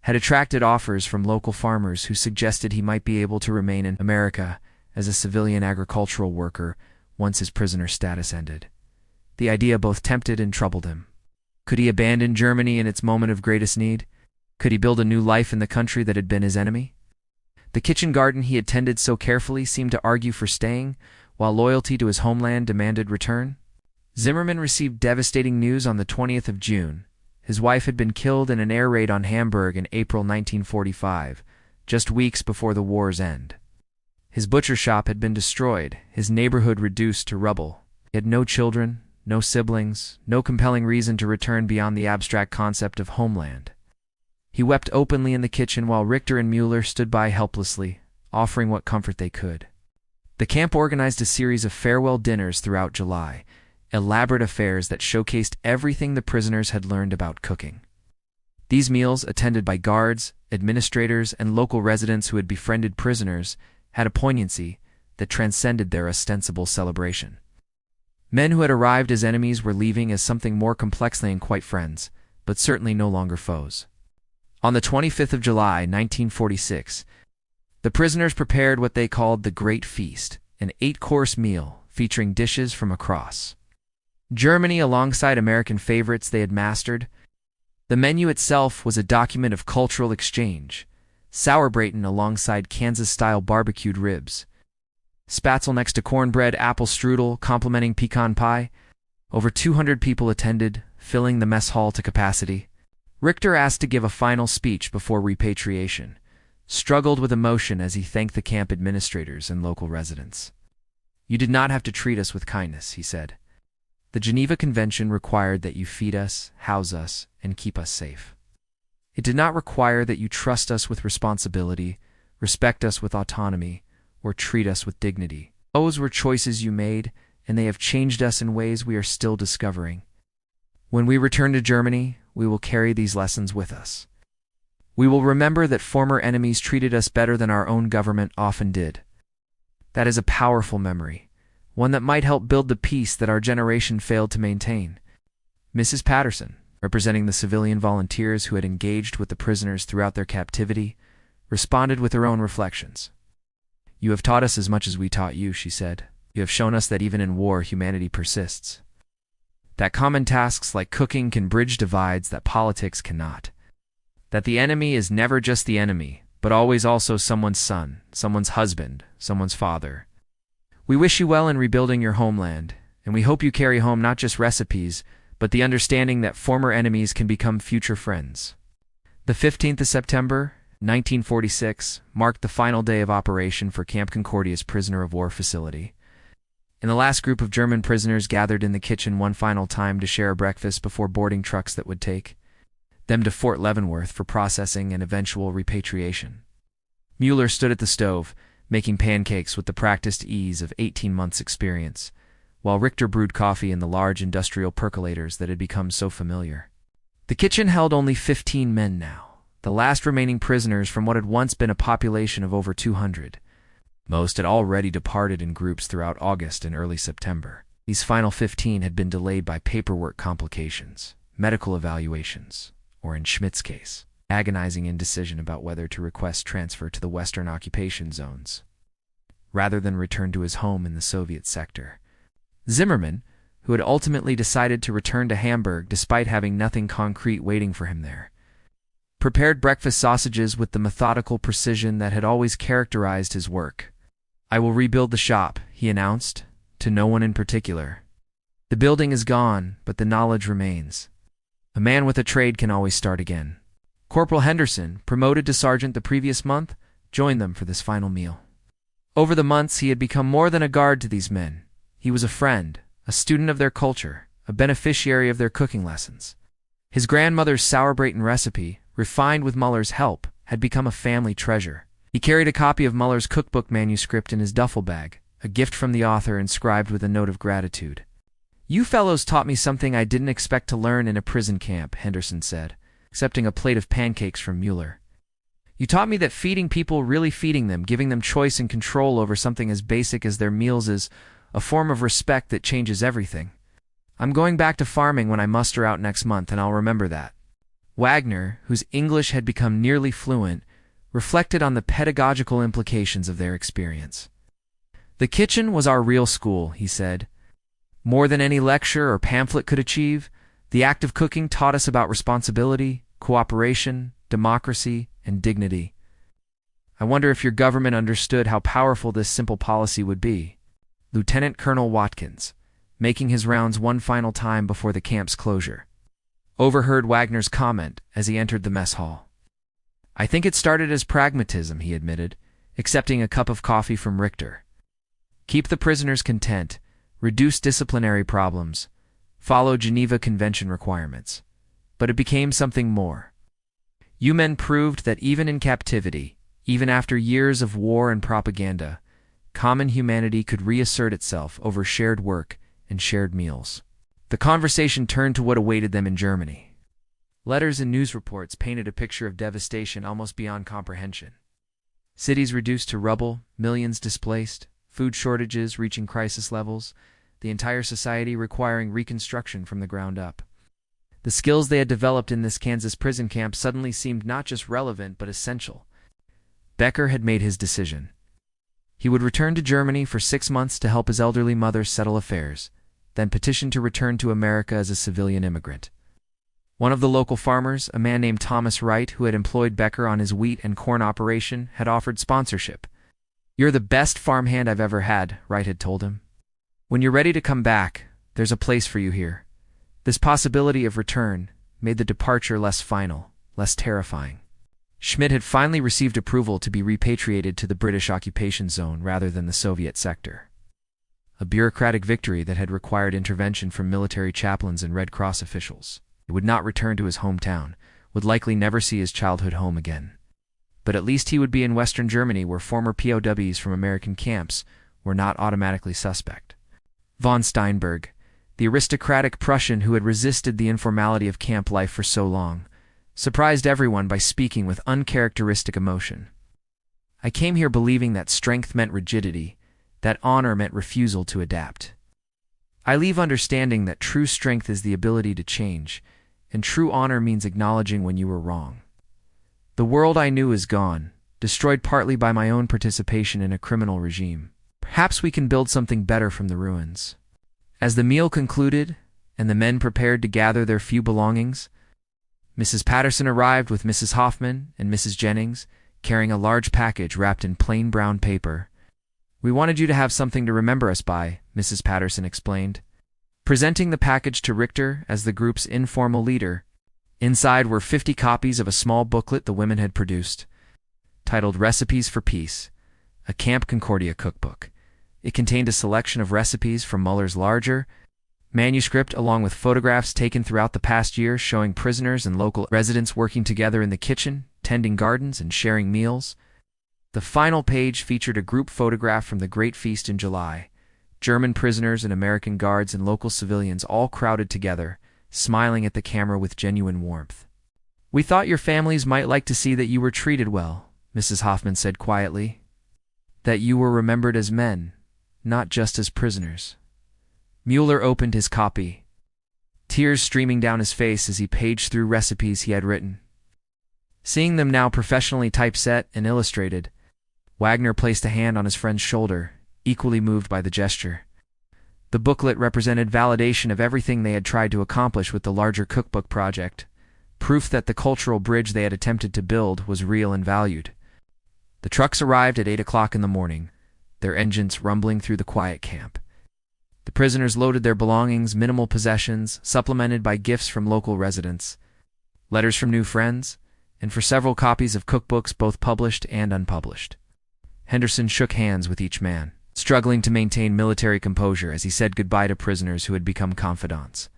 had attracted offers from local farmers who suggested he might be able to remain in America as a civilian agricultural worker once his prisoner status ended. The idea both tempted and troubled him. Could he abandon Germany in its moment of greatest need? Could he build a new life in the country that had been his enemy? The kitchen garden he had tended so carefully seemed to argue for staying, while loyalty to his homeland demanded return. Zimmerman received devastating news on the 20th of June. His wife had been killed in an air raid on Hamburg in April 1945, just weeks before the war's end. His butcher shop had been destroyed, his neighborhood reduced to rubble. He had no children, no siblings, no compelling reason to return beyond the abstract concept of homeland. He wept openly in the kitchen while Richter and Mueller stood by helplessly, offering what comfort they could. The camp organized a series of farewell dinners throughout July, elaborate affairs that showcased everything the prisoners had learned about cooking. These meals, attended by guards, administrators, and local residents who had befriended prisoners, had a poignancy that transcended their ostensible celebration. Men who had arrived as enemies were leaving as something more complex than quite friends, but certainly no longer foes. On the 25th of July, 1946, the prisoners prepared what they called the Great Feast, an 8-course meal featuring dishes from across Germany alongside American favorites they had mastered. The menu itself was a document of cultural exchange: Sauerbraten alongside Kansas-style barbecued ribs, spatzel next to cornbread apple strudel complementing pecan pie. Over 200 people attended, filling the mess hall to capacity. Richter, asked to give a final speech before repatriation, struggled with emotion as he thanked the camp administrators and local residents. "You did not have to treat us with kindness," he said. "The Geneva Convention required that you feed us, house us, and keep us safe. It did not require that you trust us with responsibility, respect us with autonomy, or treat us with dignity. Those were choices you made, and they have changed us in ways we are still discovering. When we return to Germany, we will carry these lessons with us. We will remember that former enemies treated us better than our own government often did. That is a powerful memory, one that might help build the peace that our generation failed to maintain." Mrs. Patterson, representing the civilian volunteers who had engaged with the prisoners throughout their captivity, responded with her own reflections. "You have taught us as much as we taught you," she said. "You have shown us that even in war, humanity persists. That common tasks like cooking can bridge divides that politics cannot. That the enemy is never just the enemy, but always also someone's son, someone's husband, someone's father. We wish you well in rebuilding your homeland, and we hope you carry home not just recipes, but the understanding that former enemies can become future friends." The 15th of September, 1946, marked the final day of operation for Camp Concordia's prisoner of war facility. And the last group of German prisoners gathered in the kitchen one final time to share a breakfast before boarding trucks that would take them to Fort Leavenworth for processing and eventual repatriation. Mueller stood at the stove, making pancakes with the practiced ease of 18 months' experience, while Richter brewed coffee in the large industrial percolators that had become so familiar. The kitchen held only 15 men now, the last remaining prisoners from what had once been a population of over 200. Most had already departed in groups throughout August and early September. These final 15 had been delayed by paperwork complications, medical evaluations, or in Schmidt's case, agonizing indecision about whether to request transfer to the Western occupation zones, rather than return to his home in the Soviet sector. Zimmerman, who had ultimately decided to return to Hamburg despite having nothing concrete waiting for him there, prepared breakfast sausages with the methodical precision that had always characterized his work. "I will rebuild the shop," he announced, to no one in particular. "The building is gone, but the knowledge remains. A man with a trade can always start again." Corporal Henderson, promoted to sergeant the previous month, joined them for this final meal. Over the months, he had become more than a guard to these men. He was a friend, a student of their culture, a beneficiary of their cooking lessons. His grandmother's sauerbraten recipe, refined with Muller's help, had become a family treasure. He carried a copy of Muller's cookbook manuscript in his duffel bag, a gift from the author inscribed with a note of gratitude. "You fellows taught me something I didn't expect to learn in a prison camp," Henderson said, accepting a plate of pancakes from Mueller. "You taught me that feeding people, really feeding them, giving them choice and control over something as basic as their meals, is a form of respect that changes everything. I'm going back to farming when I muster out next month, and I'll remember that." Wagner, whose English had become nearly fluent, reflected on the pedagogical implications of their experience. "The kitchen was our real school," he said. "More than any lecture or pamphlet could achieve, the act of cooking taught us about responsibility, cooperation, democracy, and dignity. I wonder if your government understood how powerful this simple policy would be." Lieutenant Colonel Watkins, making his rounds one final time before the camp's closure, overheard Wagner's comment as he entered the mess hall. "I think it started as pragmatism," he admitted, accepting a cup of coffee from Richter. "Keep the prisoners content, reduce disciplinary problems, follow Geneva Convention requirements. But it became something more. You men proved that even in captivity, even after years of war and propaganda, common humanity could reassert itself over shared work and shared meals." The conversation turned to what awaited them in Germany. Letters and news reports painted a picture of devastation almost beyond comprehension. Cities reduced to rubble, millions displaced, food shortages reaching crisis levels, the entire society requiring reconstruction from the ground up. The skills they had developed in this Kansas prison camp suddenly seemed not just relevant but essential. Becker had made his decision. He would return to Germany for 6 months to help his elderly mother settle affairs, then petition to return to America as a civilian immigrant. One of the local farmers, a man named Thomas Wright, who had employed Becker on his wheat and corn operation, had offered sponsorship. "You're the best farmhand I've ever had," Wright had told him. "When you're ready to come back, there's a place for you here." This possibility of return made the departure less final, less terrifying. Schmidt had finally received approval to be repatriated to the British occupation zone rather than the Soviet sector. A bureaucratic victory that had required intervention from military chaplains and Red Cross officials. He would not return to his hometown, would likely never see his childhood home again. But at least he would be in Western Germany, where former POWs from American camps were not automatically suspect. Von Steinberg, the aristocratic Prussian who had resisted the informality of camp life for so long, surprised everyone by speaking with uncharacteristic emotion. "I came here believing that strength meant rigidity, that honor meant refusal to adapt. I leave understanding that true strength is the ability to change, and true honor means acknowledging when you were wrong. The world I knew is gone, destroyed partly by my own participation in a criminal regime. Perhaps we can build something better from the ruins." As the meal concluded, and the men prepared to gather their few belongings, Mrs. Patterson arrived with Mrs. Hoffman and Mrs. Jennings, carrying a large package wrapped in plain brown paper. "We wanted you to have something to remember us by," Mrs. Patterson explained, presenting the package to Richter as the group's informal leader. Inside were 50 copies of a small booklet the women had produced, titled Recipes for Peace, a Camp Concordia cookbook. It contained a selection of recipes from Muller's larger manuscript, along with photographs taken throughout the past year showing prisoners and local residents working together in the kitchen, tending gardens, and sharing meals. The final page featured a group photograph from the Great Feast in July. German prisoners and American guards and local civilians all crowded together, smiling at the camera with genuine warmth. "We thought your families might like to see that you were treated well," Mrs. Hoffman said quietly. "That you were remembered as men, not just as prisoners." Mueller opened his copy, tears streaming down his face as he paged through recipes he had written. Seeing them now professionally typeset and illustrated, Wagner placed a hand on his friend's shoulder, equally moved by the gesture. The booklet represented validation of everything they had tried to accomplish with the larger cookbook project, proof that the cultural bridge they had attempted to build was real and valued. The trucks arrived at 8 o'clock in the morning, their engines rumbling through the quiet camp. The prisoners loaded their belongings, minimal possessions, supplemented by gifts from local residents, letters from new friends, and for several copies of cookbooks both published and unpublished. Henderson shook hands with each man, struggling to maintain military composure as he said goodbye to prisoners who had become confidants.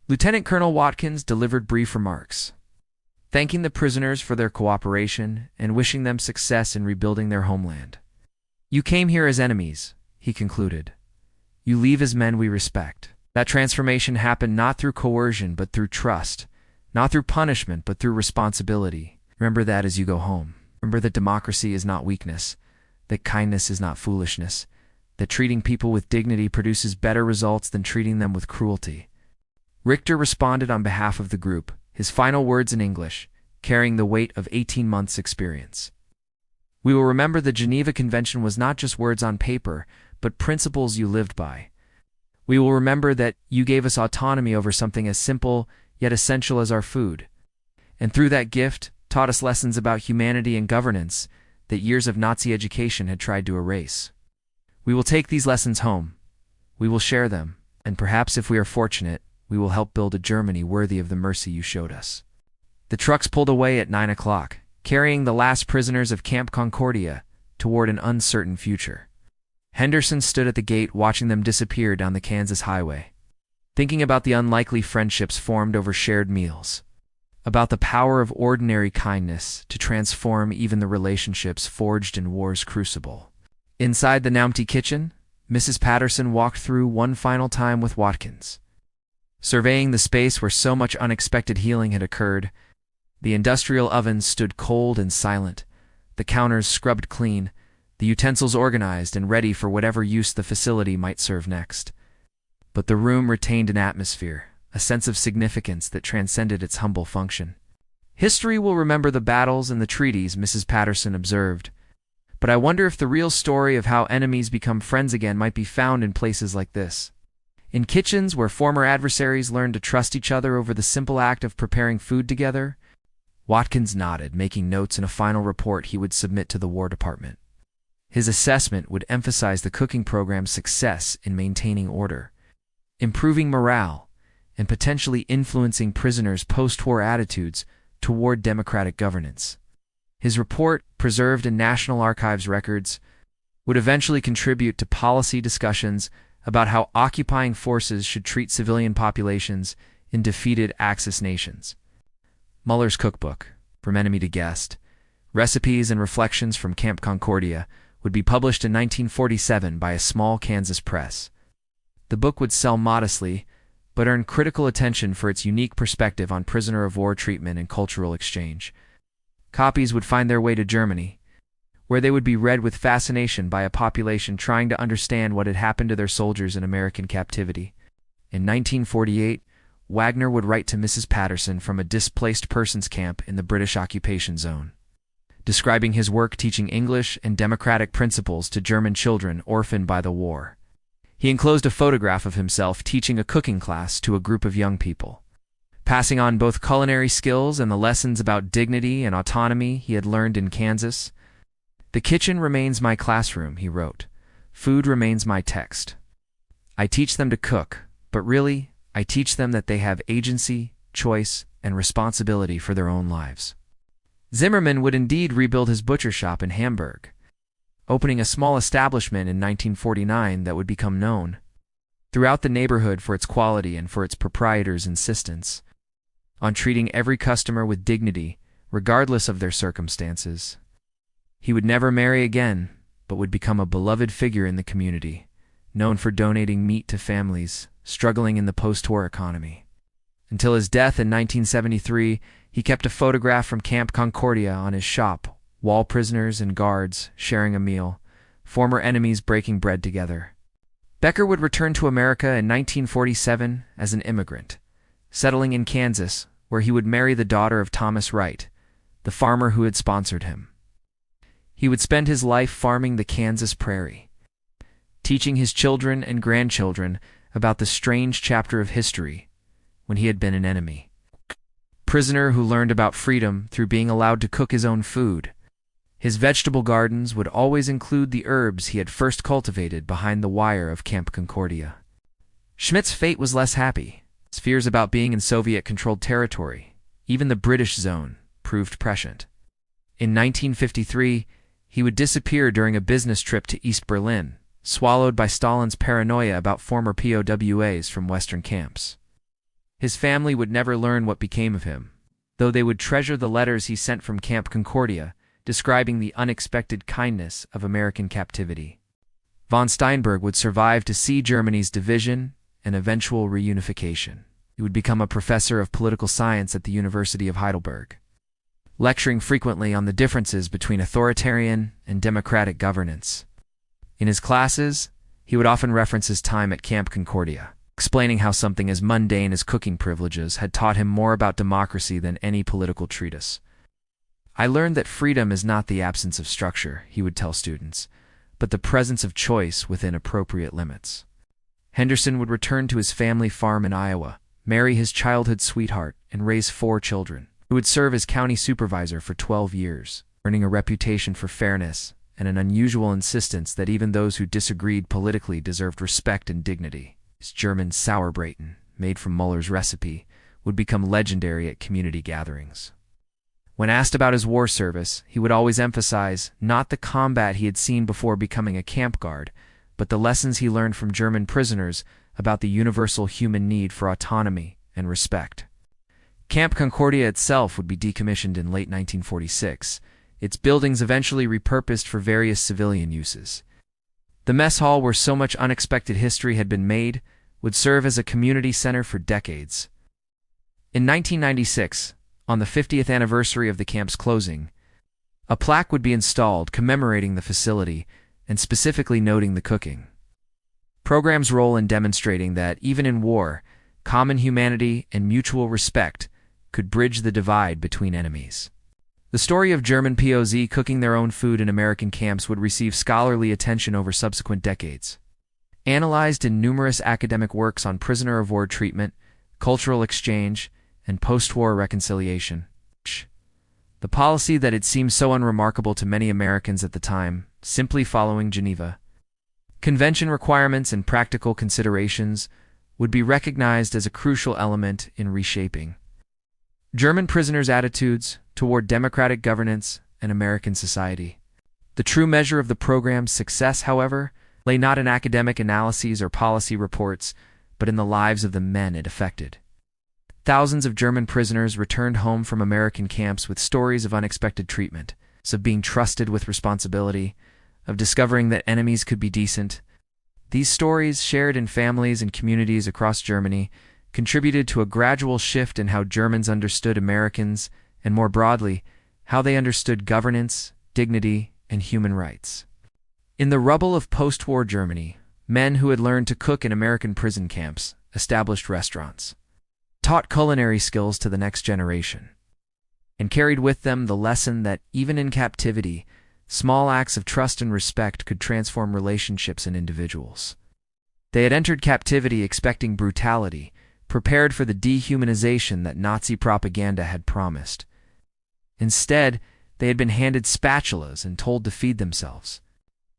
Lieutenant Colonel Watkins delivered brief remarks, thanking the prisoners for their cooperation and wishing them success in rebuilding their homeland. "You came here as enemies," he concluded. "You leave as men we respect." That transformation happened not through coercion but through trust, not through punishment but through responsibility. Remember that as you go home. Remember that democracy is not weakness, that kindness is not foolishness, that treating people with dignity produces better results than treating them with cruelty. Richter responded on behalf of the group, his final words in English, carrying the weight of 18 months' experience. "We will remember the Geneva Convention was not just words on paper, but principles you lived by. We will remember that you gave us autonomy over something as simple yet essential as our food, and through that gift taught us lessons about humanity and governance that years of Nazi education had tried to erase. We will take these lessons home. We will share them, and perhaps if we are fortunate, we will help build a Germany worthy of the mercy you showed us." The trucks pulled away at 9 o'clock, carrying the last prisoners of Camp Concordia toward an uncertain future. Henderson stood at the gate watching them disappear down the Kansas highway, thinking about the unlikely friendships formed over shared meals, about the power of ordinary kindness to transform even the relationships forged in war's crucible. Inside the Naumty kitchen, Mrs. Patterson walked through one final time with Watkins. Surveying the space where so much unexpected healing had occurred, the industrial ovens stood cold and silent, the counters scrubbed clean, the utensils organized and ready for whatever use the facility might serve next. But the room retained an atmosphere, a sense of significance that transcended its humble function. "History will remember the battles and the treaties," Mrs. Patterson observed, "but I wonder if the real story of how enemies become friends again might be found in places like this. In kitchens where former adversaries learned to trust each other over the simple act of preparing food together." Watkins nodded, making notes in a final report he would submit to the War Department. His assessment would emphasize the cooking program's success in maintaining order, improving morale, and potentially influencing prisoners' post-war attitudes toward democratic governance. His report, preserved in National Archives records, would eventually contribute to policy discussions about how occupying forces should treat civilian populations in defeated Axis nations. Muller's Cookbook, From Enemy to Guest, Recipes and Reflections from Camp Concordia, would be published in 1947 by a small Kansas press. The book would sell modestly, but earn critical attention for its unique perspective on prisoner of war treatment and cultural exchange. Copies would find their way to Germany, where they would be read with fascination by a population trying to understand what had happened to their soldiers in American captivity. In 1948, Wagner would write to Mrs. Patterson from a displaced persons camp in the British occupation zone, describing his work teaching English and democratic principles to German children orphaned by the war. He enclosed a photograph of himself teaching a cooking class to a group of young people, passing on both culinary skills and the lessons about dignity and autonomy he had learned in Kansas. "The kitchen remains my classroom," he wrote. "Food remains my text. I teach them to cook, but really, I teach them that they have agency, choice, and responsibility for their own lives." Zimmerman would indeed rebuild his butcher shop in Hamburg, opening a small establishment in 1949 that would become known throughout the neighborhood for its quality and for its proprietor's insistence on treating every customer with dignity, regardless of their circumstances. He would never marry again, but would become a beloved figure in the community, known for donating meat to families struggling in the post-war economy. Until his death in 1973, he kept a photograph from Camp Concordia on his shop wall, prisoners and guards sharing a meal, former enemies breaking bread together. Becker would return to America in 1947 as an immigrant, settling in Kansas, where he would marry the daughter of Thomas Wright, the farmer who had sponsored him. He would spend his life farming the Kansas prairie, teaching his children and grandchildren about the strange chapter of history when he had been an enemy. Prisoner who learned about freedom through being allowed to cook his own food. His vegetable gardens would always include the herbs he had first cultivated behind the wire of Camp Concordia. Schmidt's fate was less happy. His fears about being in Soviet-controlled territory, even the British zone, proved prescient. In 1953, he would disappear during a business trip to East Berlin, swallowed by Stalin's paranoia about former POWs from Western camps. His family would never learn what became of him, though they would treasure the letters he sent from Camp Concordia, describing the unexpected kindness of American captivity. Von Steinberg would survive to see Germany's division and eventual reunification. He would become a professor of political science at the University of Heidelberg, lecturing frequently on the differences between authoritarian and democratic governance. In his classes, he would often reference his time at Camp Concordia, explaining how something as mundane as cooking privileges had taught him more about democracy than any political treatise. "I learned that freedom is not the absence of structure," he would tell students, but the presence of choice within appropriate limits. Henderson would return to his family farm in Iowa, marry his childhood sweetheart, and raise 4 children. He would serve as county supervisor for 12 years, earning a reputation for fairness and an unusual insistence that even those who disagreed politically deserved respect and dignity. His German Sauerbraten, made from Muller's recipe, would become legendary at community gatherings. When asked about his war service, he would always emphasize not the combat he had seen before becoming a camp guard, but the lessons he learned from German prisoners about the universal human need for autonomy and respect. Camp Concordia itself would be decommissioned in late 1946, its buildings eventually repurposed for various civilian uses. The mess hall, where so much unexpected history had been made, would serve as a community center for decades. In 1996, on the 50th anniversary of the camp's closing, a plaque would be installed commemorating the facility and specifically noting the cooking program's role in demonstrating that, even in war, common humanity and mutual respect could bridge the divide between enemies. The story of German POWs cooking their own food in American camps would receive scholarly attention over subsequent decades. Analyzed in numerous academic works on prisoner of war treatment, cultural exchange, and post-war reconciliation, the policy that had seemed so unremarkable to many Americans at the time, simply following Geneva Convention requirements and practical considerations, would be recognized as a crucial element in reshaping German prisoners' attitudes toward democratic governance and American society. The true measure of the program's success, however, lay not in academic analyses or policy reports, but in the lives of the men it affected. Thousands of German prisoners returned home from American camps with stories of unexpected treatment, of being trusted with responsibility, of discovering that enemies could be decent. These stories, shared in families and communities across Germany, contributed to a gradual shift in how Germans understood Americans, and more broadly, how they understood governance, dignity, and human rights. In the rubble of post-war Germany, men who had learned to cook in American prison camps established restaurants, taught culinary skills to the next generation, and carried with them the lesson that, even in captivity, small acts of trust and respect could transform relationships and individuals. They had entered captivity expecting brutality, prepared for the dehumanization that Nazi propaganda had promised. Instead, they had been handed spatulas and told to feed themselves.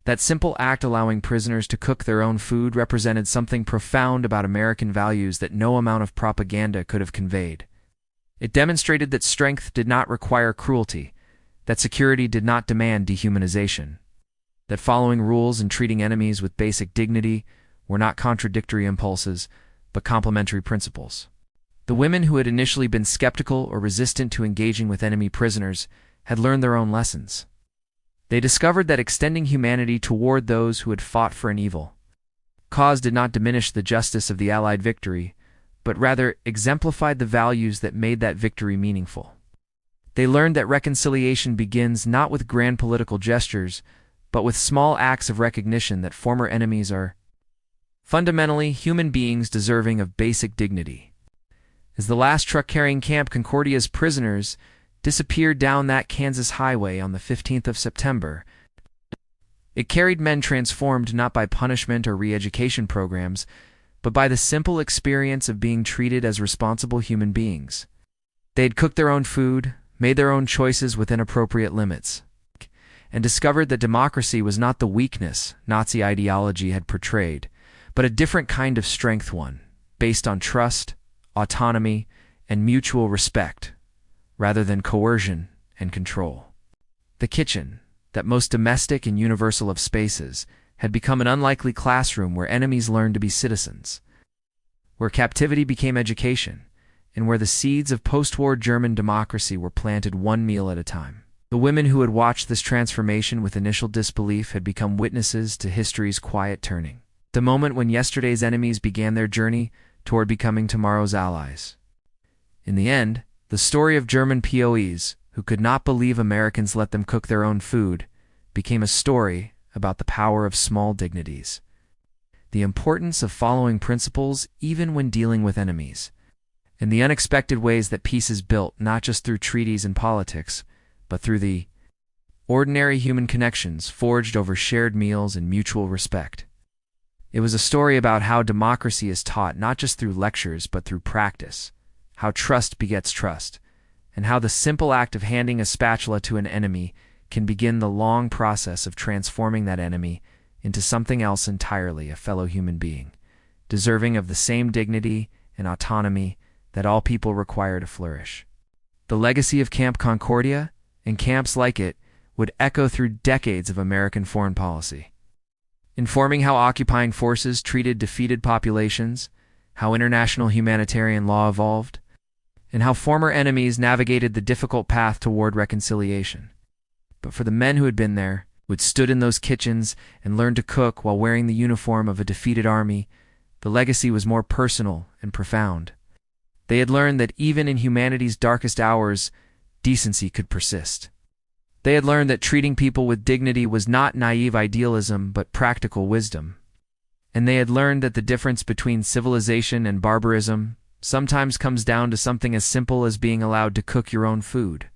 That simple act, allowing prisoners to cook their own food, represented something profound about American values that no amount of propaganda could have conveyed. It demonstrated that strength did not require cruelty, that security did not demand dehumanization, that following rules and treating enemies with basic dignity were not contradictory impulses, but complementary principles. The women who had initially been skeptical or resistant to engaging with enemy prisoners had learned their own lessons. They discovered that extending humanity toward those who had fought for an evil cause did not diminish the justice of the Allied victory, but rather exemplified the values that made that victory meaningful. They learned that reconciliation begins not with grand political gestures, but with small acts of recognition that former enemies are fundamentally human beings deserving of basic dignity. As the last truck carrying Camp Concordia's prisoners disappeared down that Kansas highway on the 15th of September. It carried men transformed not by punishment or re-education programs, but by the simple experience of being treated as responsible human beings. They had cooked their own food, made their own choices within appropriate limits, and discovered that democracy was not the weakness Nazi ideology had portrayed, but a different kind of strength, one based on trust, autonomy, and mutual respect, rather than coercion and control. The kitchen, that most domestic and universal of spaces, had become an unlikely classroom where enemies learned to be citizens, where captivity became education, and where the seeds of post-war German democracy were planted one meal at a time. The women who had watched this transformation with initial disbelief had become witnesses to history's quiet turning, the moment when yesterday's enemies began their journey toward becoming tomorrow's allies. In the end, the story of German POWs, who could not believe Americans let them cook their own food, became a story about the power of small dignities, the importance of following principles even when dealing with enemies, and the unexpected ways that peace is built not just through treaties and politics, but through the ordinary human connections forged over shared meals and mutual respect. It was a story about how democracy is taught not just through lectures but through practice, how trust begets trust, and how the simple act of handing a spatula to an enemy can begin the long process of transforming that enemy into something else entirely, a fellow human being, deserving of the same dignity and autonomy that all people require to flourish. The legacy of Camp Concordia, and camps like it, would echo through decades of American foreign policy, informing how occupying forces treated defeated populations, how international humanitarian law evolved, and how former enemies navigated the difficult path toward reconciliation. But for the men who had been there, who had stood in those kitchens and learned to cook while wearing the uniform of a defeated army, the legacy was more personal and profound. They had learned that even in humanity's darkest hours, decency could persist. They had learned that treating people with dignity was not naive idealism but practical wisdom. And they had learned that the difference between civilization and barbarism sometimes comes down to something as simple as being allowed to cook your own food.